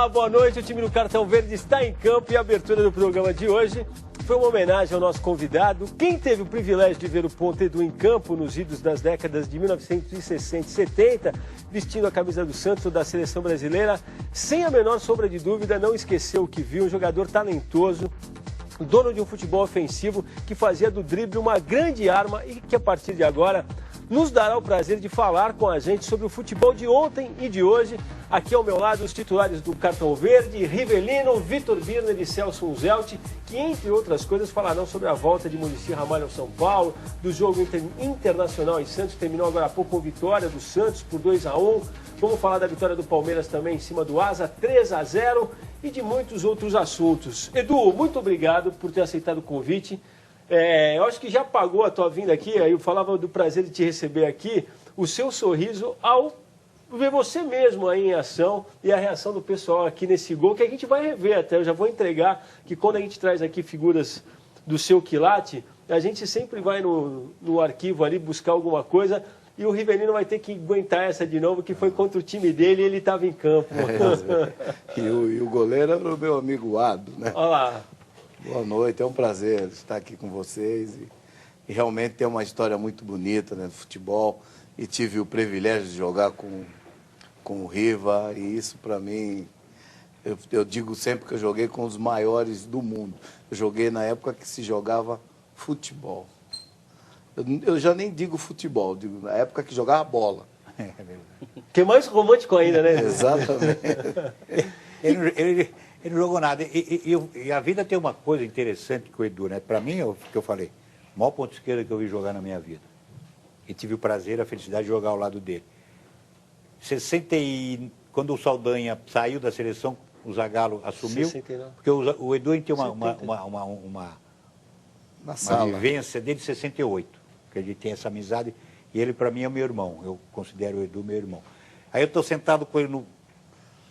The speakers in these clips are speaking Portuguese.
Olá, boa noite. O time do Cartão Verde está em campo e a abertura do programa de hoje foi uma homenagem ao nosso convidado. Quem teve o privilégio de ver o Ponte Edu em campo nos idos das décadas de 1960 e 70, vestindo a camisa do Santos ou da seleção brasileira, sem a menor sombra de dúvida, não esqueceu o que viu, um jogador talentoso, dono de um futebol ofensivo que fazia do drible uma grande arma e que a partir de agora nos dará o prazer de falar com a gente sobre o futebol de ontem e de hoje. Aqui ao meu lado os titulares do Cartão Verde, Rivelino, Vitor Birner e Celso Unzelt, que entre outras coisas falarão sobre a volta de Muricy Ramalho ao São Paulo, do jogo internacional em Santos, que terminou agora há pouco com vitória do Santos por 2-1. Vamos falar da vitória do Palmeiras também em cima do Asa, 3-0 e de muitos outros assuntos. Edu, muito obrigado por ter aceitado o convite. Eu acho que já pagou a tua vinda aqui, aí eu falava do prazer de te receber aqui, o seu sorriso ao ver você mesmo aí em ação e a reação do pessoal aqui nesse gol, que a gente vai rever até, eu já vou entregar que quando a gente traz aqui figuras do seu quilate, a gente sempre vai no arquivo ali buscar alguma coisa e o Rivelino vai ter que aguentar essa de novo, que foi contra o time dele e ele estava em campo. E o goleiro era o meu amigo Ado, né? Olha lá. Boa noite, é um prazer estar aqui com vocês e realmente tem uma história muito bonita, né, do futebol, e tive o privilégio de jogar com o Riva, e isso para mim, eu digo sempre que eu joguei com os maiores do mundo. Eu joguei na época que se jogava futebol. Eu já nem digo futebol, digo na época que jogava bola. Que é mais romântico ainda, né? Exatamente. Ele não jogou nada. E a vida tem uma coisa interessante com o Edu, né? Para mim, que eu falei, o maior ponto esquerda que eu vi jogar na minha vida. E tive o prazer, a felicidade de jogar ao lado dele. Quando o Saldanha saiu da seleção, o Zagallo assumiu. 69. Porque o Edu tem uma vivência desde 68. Que ele tem essa amizade. E ele, para mim, é meu irmão. Eu considero o Edu meu irmão. Aí eu estou sentado com ele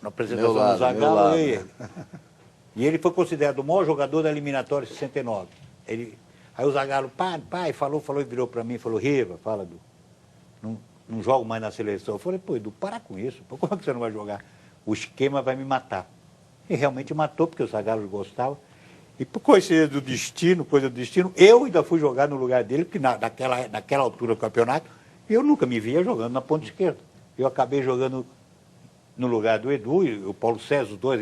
na apresentação do Zagallo, e ele foi considerado o maior jogador da eliminatória de 69. Aí o Zagallo, pai, falou e virou para mim e falou, Riva, fala, Edu, não jogo mais na seleção. Eu falei, pô, Edu, para com isso, pô, como é que você não vai jogar? O esquema vai me matar. E realmente matou, porque o Zagallo gostava. E por coisa do destino, eu ainda fui jogar no lugar dele, porque naquela altura do campeonato, eu nunca me via jogando na ponta esquerda. Eu acabei jogando no lugar do Edu e o Paulo César, os dois.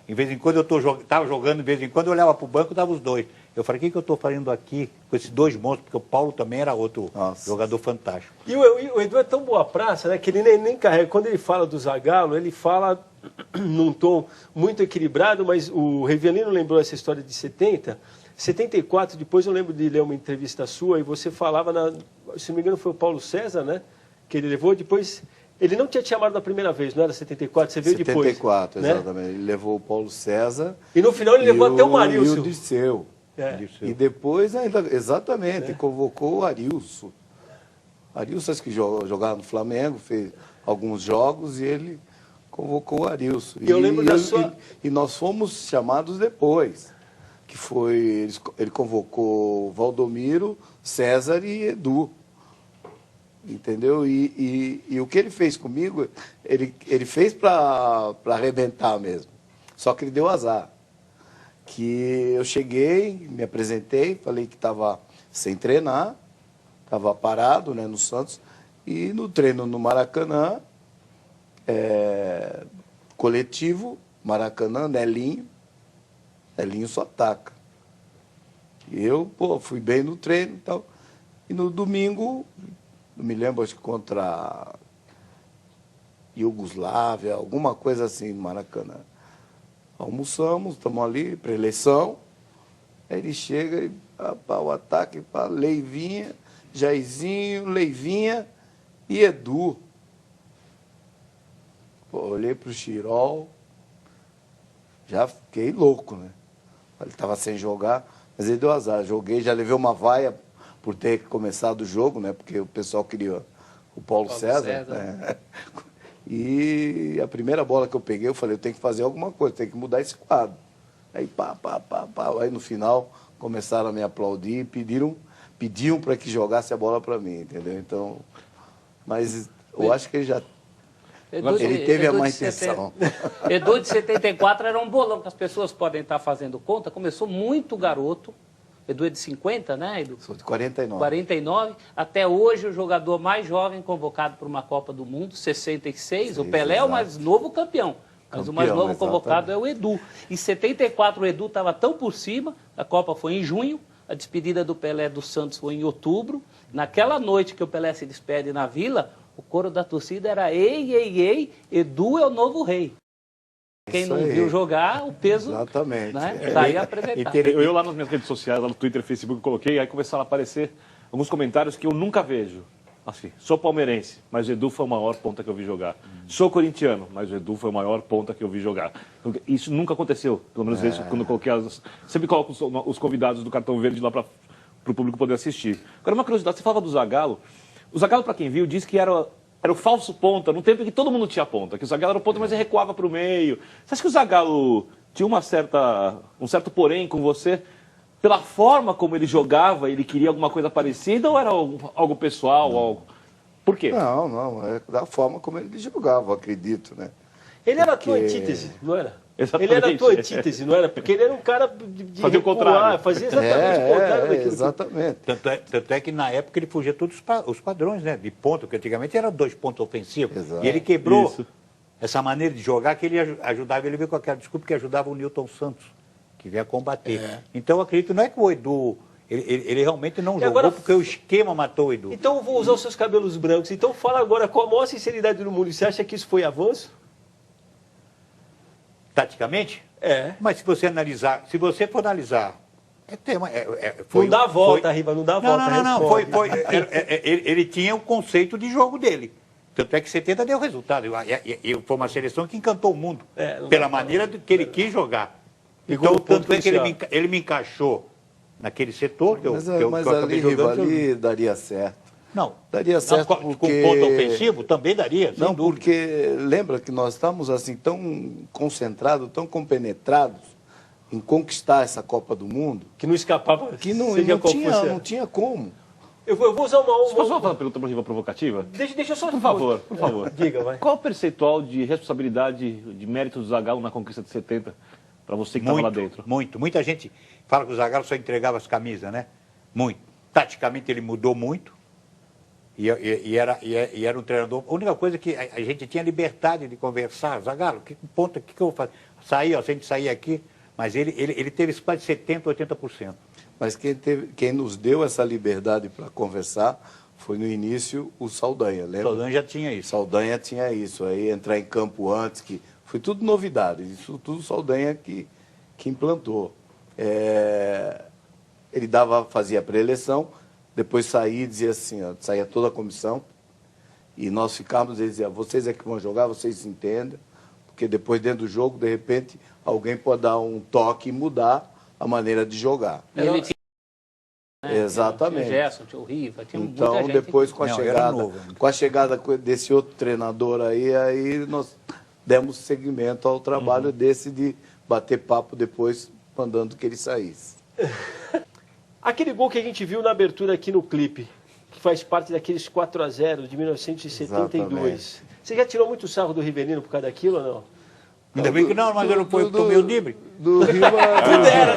Em vez em quando eu estava jogando, de vez em quando eu olhava para o banco e dava os dois. Eu falei, o que eu estou fazendo aqui com esses dois monstros? Porque o Paulo também era outro jogador fantástico. E o Edu é tão boa praça, né, que ele nem carrega. Quando ele fala do Zagallo, ele fala num tom muito equilibrado, mas o Rivelino lembrou essa história de 70. 74, depois eu lembro de ler uma entrevista sua e você falava, se não me engano foi o Paulo César, né, que ele levou, depois... Ele não tinha te chamado da primeira vez, não era 74? Você veio 74, depois. 74, né? Exatamente. Ele levou o Paulo César. E no final ele levou até o Marilson. E o Disseu. E depois ainda, exatamente, convocou o Arilson. Arilson, acho que jogava no Flamengo, fez alguns jogos e ele convocou o Arilson. Eu lembro da sua... E nós fomos chamados depois, que foi, ele convocou Valdomiro, César e Edu. Entendeu? E o que ele fez comigo, ele fez para arrebentar mesmo. Só que ele deu azar. Que eu cheguei, me apresentei, falei que estava sem treinar, estava parado, né, no Santos, e no treino no Maracanã, coletivo, Maracanã, Nelinho só ataca. E eu, fui bem no treino e tal. E no domingo... Não me lembro, acho que contra Iugoslávia, alguma coisa assim no Maracanã. Almoçamos, estamos ali, pré-eleição. Aí ele chega e o ataque para Leivinha, Jairzinho, Leivinha e Edu. Olhei para o Chirol, já fiquei louco, né? Ele estava sem jogar, mas ele deu azar. Joguei, já levei uma vaia por ter começado o jogo, né? Porque o pessoal queria o Paulo César. Né? E a primeira bola que eu peguei, eu falei, eu tenho que fazer alguma coisa, tenho que mudar esse quadro. Aí Aí no final começaram a me aplaudir e pediam para que jogasse a bola para mim, entendeu? Então, mas eu acho que ele Ele teve a má intenção. Edu de 74 era um bolão, que as pessoas podem estar fazendo conta. Começou muito garoto. Edu é de 50, né, Edu? Sou de 49. 49. Até hoje, o jogador mais jovem convocado para uma Copa do Mundo, 66. O Pelé é o mais novo campeão. Mas o mais novo convocado é o Edu. Em 74, o Edu estava tão por cima. A Copa foi em junho. A despedida do Pelé do Santos foi em outubro. Naquela noite que o Pelé se despede na Vila, o coro da torcida era ei, ei, ei, Edu é o novo rei. Quem não viu jogar, o peso. Exatamente. Né, tá aí apresentado. Eu lá nas minhas redes sociais, lá no Twitter, Facebook, coloquei, aí começaram a aparecer alguns comentários que eu nunca vejo. Assim, sou palmeirense, mas o Edu foi o maior ponta que eu vi jogar. Sou corintiano, mas o Edu foi o maior ponta que eu vi jogar. Isso nunca aconteceu, pelo menos isso, quando eu coloquei sempre coloco os convidados do Cartão Verde lá para o público poder assistir. Agora, uma curiosidade, você falava do Zagallo. O Zagallo, para quem viu, disse que era o falso ponta, no tempo em que todo mundo tinha ponta, que o Zagallo era o ponta, mas ele recuava para o meio. Você acha que o Zagallo tinha um certo porém com você, pela forma como ele jogava, ele queria alguma coisa parecida, ou era algo pessoal? Algo... Por quê? Não, é da forma como ele jogava, eu acredito, né? Ele era a tua antítese, não era? Exatamente. Ele era a tua antítese, não era? Porque ele era um cara de fazia o contrário. Fazia exatamente o contrário daquilo. Exatamente. Tanto é que na época ele fugia todos os padrões, né? De ponto, porque antigamente eram 2 pontos ofensivos. Exato. E ele quebrou Isso. essa maneira de jogar, que ele ajudava, ele veio com aquela desculpa que ajudava o Newton Santos, que vinha combater. Então eu acredito, não é que o Edu, ele realmente não jogou agora, porque o esquema matou o Edu. Então eu vou usar os seus cabelos brancos. Então fala agora com a maior sinceridade do mundo. Você acha que isso foi avanço? Taticamente? É. Mas se você for analisar, Não dá a volta, Riva, não dá a volta. Não. Ele tinha o conceito de jogo dele. Tanto é que 70 deu resultado. E foi uma seleção que encantou o mundo. Pela maneira que ele quis jogar. Então, tanto é que ele me encaixou naquele setor que eu ali, Riva, ali daria certo. Não. Daria certo com ponto ofensivo também daria, Não, porque lembra que nós estamos assim tão concentrados, tão compenetrados em conquistar essa Copa do Mundo, Que não escapava. que não tinha como. Eu vou usar uma... Posso fazer uma pergunta provocativa? Deixa eu só... Por favor. Diga, vai. Qual o percentual de responsabilidade, de mérito do Zagallo na conquista de 70, para você que estava lá dentro? Muita gente fala que o Zagallo só entregava as camisas, né? Muito. Taticamente ele mudou muito. E era um treinador. A única coisa que a gente tinha liberdade de conversar, Zagallo, que ponto, o que eu vou fazer? Sair, se a gente sair aqui, mas ele teve isso quase 70%, 80%. Mas quem nos deu essa liberdade para conversar foi no início o Saldanha, lembra? O Saldanha já tinha isso. Saldanha tinha isso, aí entrar em campo antes, que foi tudo novidade, isso tudo Saldanha que implantou. Ele fazia a pré-eleição, depois saía e dizia assim, saía toda a comissão, e nós ficávamos, ele dizia, vocês é que vão jogar, vocês entendem, porque depois dentro do jogo, de repente, alguém pode dar um toque e mudar a maneira de jogar. Ele tinha, Exatamente. Tinha o Gerson, tinha o Riva, tinha Então, muita gente. depois com a chegada desse outro treinador aí nós demos seguimento ao trabalho desse de bater papo depois, mandando que ele saísse. Aquele gol que a gente viu na abertura aqui no clipe, que faz parte daqueles 4-0 de 1972. Exatamente. Você já tirou muito sarro do Rivelino por causa daquilo ou não? Ainda bem que não, mas eu não tomei o drible. Do Riva...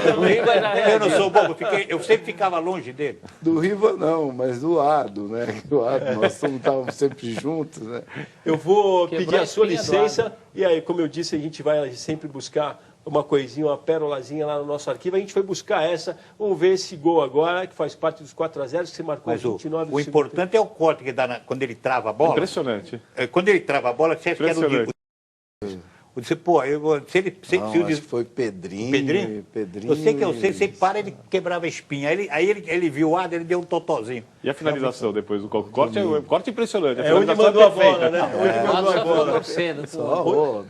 também. Eu não sou bobo, eu sempre ficava longe dele. Do Riva não, mas do Ado, né? Do Ado, nós estávamos sempre juntos, né? Eu vou Quebrou pedir a a sua espinha do licença, e aí, como eu disse, a gente vai sempre buscar uma coisinha, uma pérolazinha lá no nosso arquivo. A gente foi buscar essa, vamos ver esse gol agora, que faz parte dos 4-0, que você marcou Mas 29 o importante é o corte que dá quando ele trava a bola. Impressionante. Quando ele trava a bola, você acha que era o disse, pô, se Acho que foi Pedrinho. Eu sei que você para, ele quebrava a espinha. Aí ele viu o Ado, ele deu um totozinho. E a finalização depois do corte? Corte impressionante. É onde mandou a bola, né? Onde mandou a bola.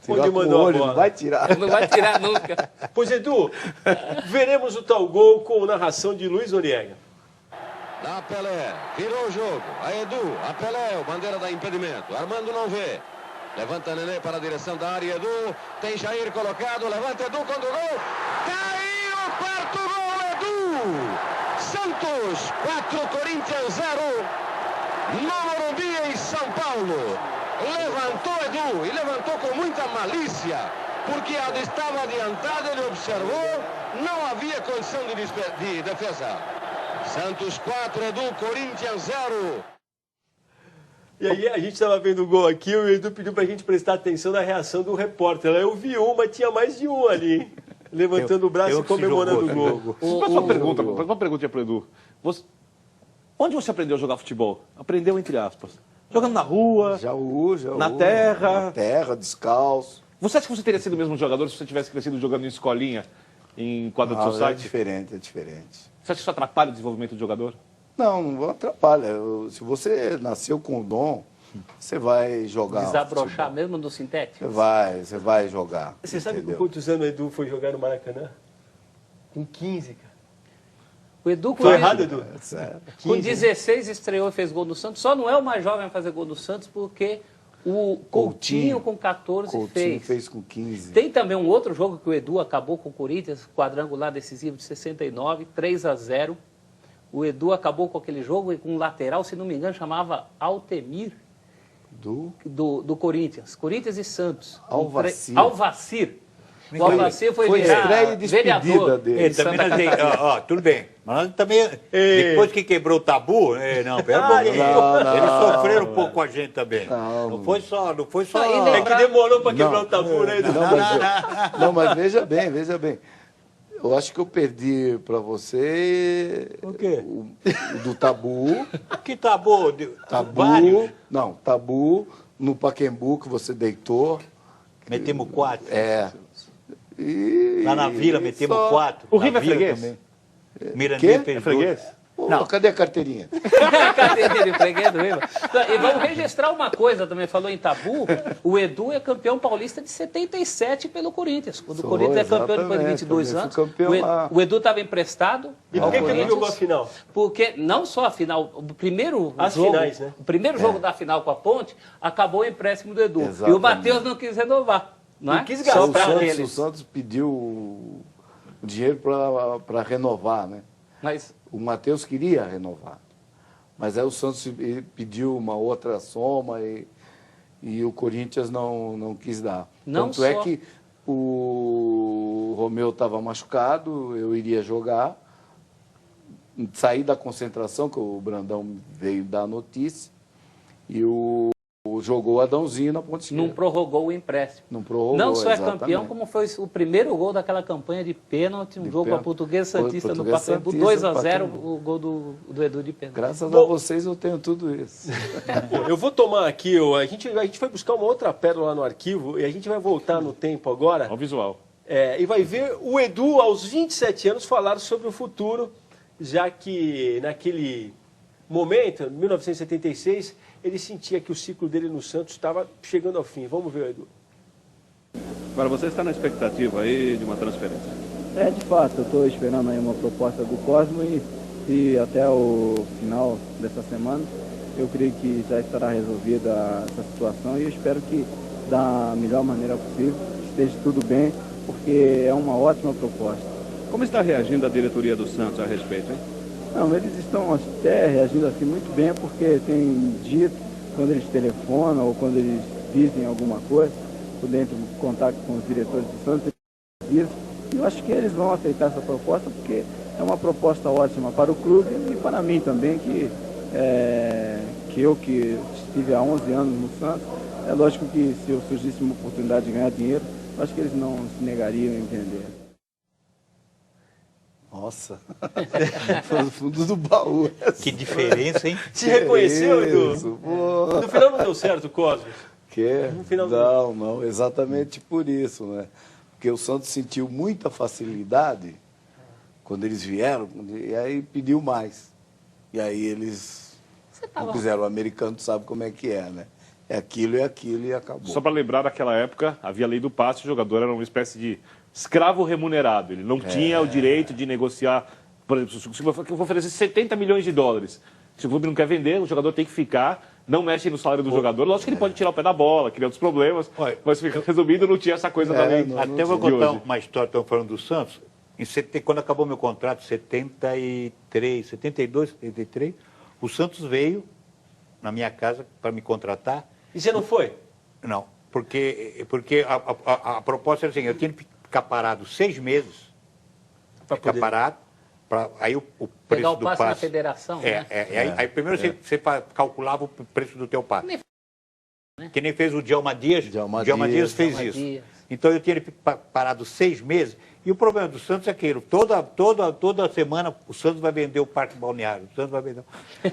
Onde mandou a bola. Não vai tirar. Não vai tirar nunca. Pois, Edu, veremos o tal gol com narração de Luiz Noriega. Da Pelé, virou o jogo. A Edu, a Pelé, o bandeira da impedimento. Armando não vê. Levanta Nenê para a direção da área, Edu. Tem Jair colocado, levanta Edu quando o gol. Caiu, quarto gol, Edu. Santos, 4, Corinthians 0. No Morumbi, em São Paulo. Levantou Edu, e levantou com muita malícia, porque estava adiantado, ele observou, não havia condição de defesa. Santos 4, Edu, Corinthians 0. E aí a gente estava vendo o gol aqui, o Edu pediu para a gente prestar atenção na reação do repórter. Eu vi um, mas tinha mais de um ali, hein? Levantando o braço e comemorando o gol. Uma perguntinha para o Edu. Onde você aprendeu a jogar futebol? Aprendeu entre aspas. Jogando na rua, na terra. Na terra, descalço. Você acha que você teria sido o mesmo jogador se você tivesse crescido jogando em escolinha, em quadra do society? É diferente, é diferente. Você acha que isso atrapalha o desenvolvimento do jogador? Não atrapalha. Se você nasceu com o dom, você vai jogar. Desabrochar mesmo do sintético? Você vai jogar. Você sabe com quantos anos o Edu foi jogar no Maracanã? Com 15, cara. O Edu, foi errado, Edu? Com 16 estreou e fez gol no Santos. Só não é o mais jovem a fazer gol no Santos porque o Coutinho com 14 fez com 15. Tem também um outro jogo que o Edu acabou com o Corinthians, quadrangular decisivo de 69, 3-0. O Edu acabou com aquele jogo e com um lateral, se não me engano, chamava Altemir. Do Corinthians. Corinthians e Santos. Alvacir. O Alvacir foi estreia e despedida dele. Tudo bem. Mas também, depois que quebrou o tabu, não, pera um pouquinho. Eles sofreram um pouco com a gente também. Não foi só. É que demorou para quebrar o tabu, né? Não, mas veja bem. Eu acho que eu perdi para você. O quê? O do tabu. Que tabu? Tabu. Não, tabu no Pacaembu que você deitou. Metemos 4. Lá na Vila metemos 4. O River é freguês? Mirandinha fez freguês? Não. Cadê a carteirinha? A carteirinha de freguês do River. E vamos registrar uma coisa também, falou em tabu, o Edu é campeão paulista de 77 pelo Corinthians. Quando o Corinthians é campeão depois de 22 anos, o Edu estava emprestado. E por que ele não jogou a final? Porque não só a final, o primeiro finais, né? O primeiro jogo da final com a Ponte acabou o empréstimo do Edu. Exatamente. E o Matheus não quis renovar. Não quis gastar o Santos pediu o dinheiro para renovar, né? Mas o Matheus queria renovar, mas aí o Santos pediu uma outra soma e o Corinthians não quis dar. Tanto é que o Romeu estava machucado, eu iria jogar, saí da concentração, que o Brandão veio dar a notícia, e jogou o Adãozinho na ponta esquerda. Não prorrogou o empréstimo. Não só é campeão, como foi o primeiro gol daquela campanha de pênalti, um jogo com a Portuguesa Santista no Pacaembu, 2-0, o gol do Edu de pênalti. Graças a vocês eu tenho tudo isso. Eu vou tomar aqui, a gente foi buscar uma outra pérola no arquivo e a gente vai voltar no tempo agora. Ao visual. E vai ver o Edu, aos 27 anos, falar sobre o futuro, já que naquele momento, em 1976, ele sentia que o ciclo dele no Santos estava chegando ao fim. Vamos ver, Edu. Agora, você está na expectativa aí de uma transferência? De fato, eu estou esperando aí uma proposta do Cosmo e até o final dessa semana eu creio que já estará resolvida essa situação e eu espero que da melhor maneira possível esteja tudo bem, porque é uma ótima proposta. Como está reagindo a diretoria do Santos a respeito, hein? Não, eles estão até reagindo assim muito bem, porque tem dito, quando eles telefonam ou quando eles dizem alguma coisa, por dentro do contato com os diretores do Santos, eles dizem, e eu acho que eles vão aceitar essa proposta, porque é uma proposta ótima para o clube e para mim também, que eu que estive há 11 anos no Santos, é lógico que se eu surgisse uma oportunidade de ganhar dinheiro, eu acho que eles não se negariam a entender. Nossa, foi no fundo do baú. Que diferença, hein? Se reconheceu, Edu? No final não deu certo, Cosmos? No final não, exatamente por isso, né? Porque o Santos sentiu muita facilidade quando eles vieram, e aí pediu mais. E aí eles não quiseram, o americano sabe como é que é, né? É aquilo e acabou. Só para lembrar, naquela época, havia a lei do passe, o jogador era uma espécie de escravo remunerado. Ele não tinha o direito de negociar. Por exemplo, se eu vou oferecer 70 milhões de dólares, se o clube não quer vender, o jogador tem que ficar, não mexe no salário do jogador. Lógico que ele pode tirar o pé da bola, criar outros problemas, mas resumindo, não tinha essa coisa da lei. Até vou contar uma história, estamos falando do Santos. Quando acabou meu contrato, em 72, 73, o Santos veio na minha casa para me contratar E você não foi? Não, porque a proposta era assim, eu tinha que ficar parado 6 meses, ficar parado, aí o preço pegar o do passe passe... na federação, né? Aí primeiro você calculava o preço do teu passe. Que nem fez o Djalma Dias. Djalma Dias fez isso. Então eu tinha parado 6 meses. E o problema do Santos é que toda semana o Santos vai vender o Parque Balneário. O Santos vai vender.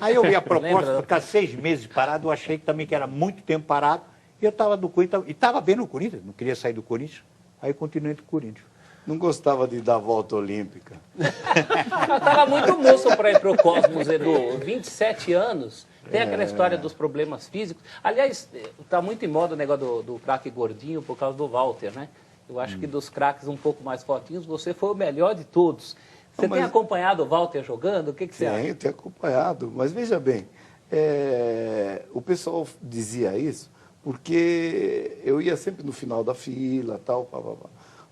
Aí eu vi a proposta de ficar 6 meses parado. Eu achei que também que era muito tempo parado. E eu estava no Corinthians. E estava bem no Corinthians. Não queria sair do Corinthians. Aí eu continuei no Corinthians. Não gostava de dar a volta olímpica. Eu estava muito moço para ir para o Cosmos, Edu. 27 anos. Tem aquela história dos problemas físicos. Aliás, está muito em moda o negócio do craque gordinho por causa do Walter, né? Eu acho que dos craques um pouco mais fortinhos, você foi o melhor de todos. Você tem acompanhado o Walter jogando? O que você acha? Tenho acompanhado. Mas veja bem, o pessoal dizia isso porque eu ia sempre no final da fila, tal, pá.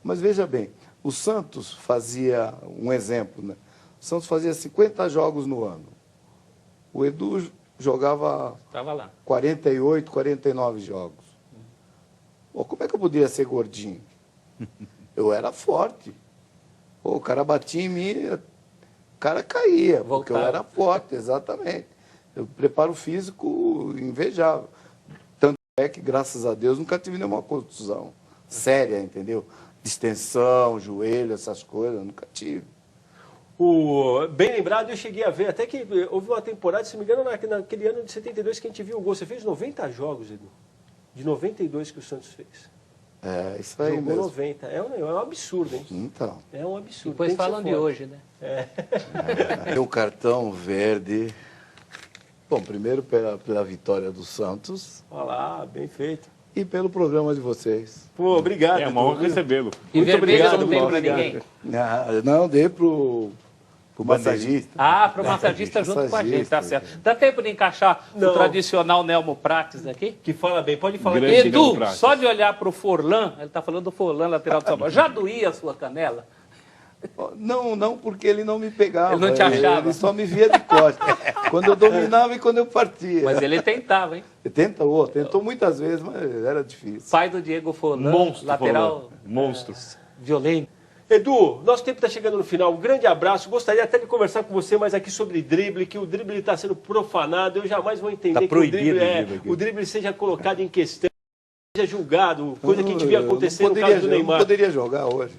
Mas veja bem, o Santos fazia, um exemplo, né? O Santos fazia 50 jogos no ano. O Edu jogava 48, 49 jogos. Pô, como é que eu podia ser gordinho? Eu era forte. Pô, o cara batia em mim, o cara caía, porque eu era forte, exatamente. Eu preparo físico invejável. Tanto é que, graças a Deus, nunca tive nenhuma contusão séria, entendeu? Distensão, joelho, essas coisas, nunca tive. Bem lembrado, eu cheguei a ver, até que houve uma temporada, se não me engano, naquele ano de 72 que a gente viu o gol. Você fez 90 jogos, Edu. De 92 que o Santos fez. Isso aí Jogou mesmo. 90. É um absurdo, hein? Então. É um absurdo. Depois falam de hoje, né? O cartão verde. Bom, primeiro pela vitória do Santos. Olha lá, bem feito. E pelo programa de vocês. Pô, obrigado. É uma honra recebê-lo. E Muito vermelho obrigado, não tem para obrigado. ninguém. Não, dei pro massagista. Para o massagista junto com a gente, tá certo. Dá tempo de encaixar o tradicional Nelmo Prates aqui? Que fala bem, pode falar. Grande Edu, Nelmo Prates. só de olhar para o Forlan, ele está falando do Forlan, lateral do São Paulo, já doía a sua canela? Não, porque ele não me pegava. Ele não te achava? Ele só me via de costas. Quando eu dominava e quando eu partia. Mas ele tentava, hein? Tentou muitas vezes, mas era difícil. Pai do Diego Forlan, Monstro, lateral Forlan. Monstro. violento. Edu, nosso tempo está chegando no final. Um grande abraço. Gostaria até de conversar com você mais aqui sobre drible, que o drible está sendo profanado. Eu jamais vou entender que o drible seja colocado em questão, seja julgado, coisa que devia acontecer no caso do Neymar. Eu não poderia jogar hoje.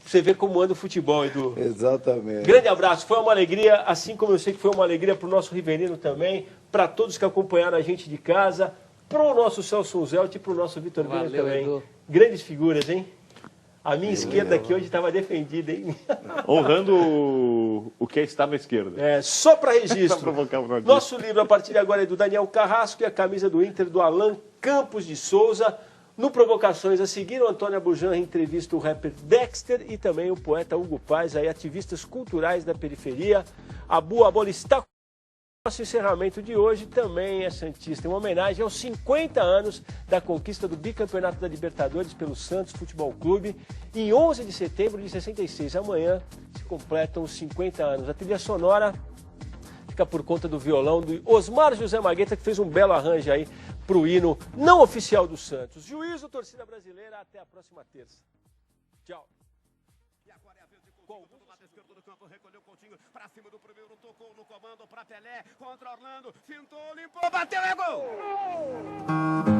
Você vê como anda o futebol, Edu. Exatamente. Grande abraço. Foi uma alegria, assim como eu sei que foi uma alegria para o nosso Riverino também, para todos que acompanharam a gente de casa, para o nosso Celso Zelt e para o nosso Vitor Vina também. Edu. Grandes figuras, hein? A minha esquerda aqui hoje estava defendida, hein? Honrando o que estava à esquerda. Só para registro. Pra provocar o Ronaldinho. Nosso livro a partir de agora é do Daniel Carrasco e a camisa do Inter do Alan Campos de Souza. No Provocações a seguir, o Antônio Abujan entrevista o rapper Dexter e também o poeta Hugo Paz, aí, ativistas culturais da periferia. A bola está com nosso encerramento de hoje também é santista, em uma homenagem aos 50 anos da conquista do bicampeonato da Libertadores pelo Santos Futebol Clube. Em 11 de setembro de 66, amanhã, se completam os 50 anos. A trilha sonora fica por conta do violão do Osmar José Magueta, que fez um belo arranjo aí para o hino não oficial do Santos. Juízo, torcida brasileira, até a próxima terça. Tchau. Do lado esquerdo do campo, recolheu Coutinho pra cima do primeiro, tocou no comando pra Pelé, contra Orlando, fintou, limpou, bateu, é gol!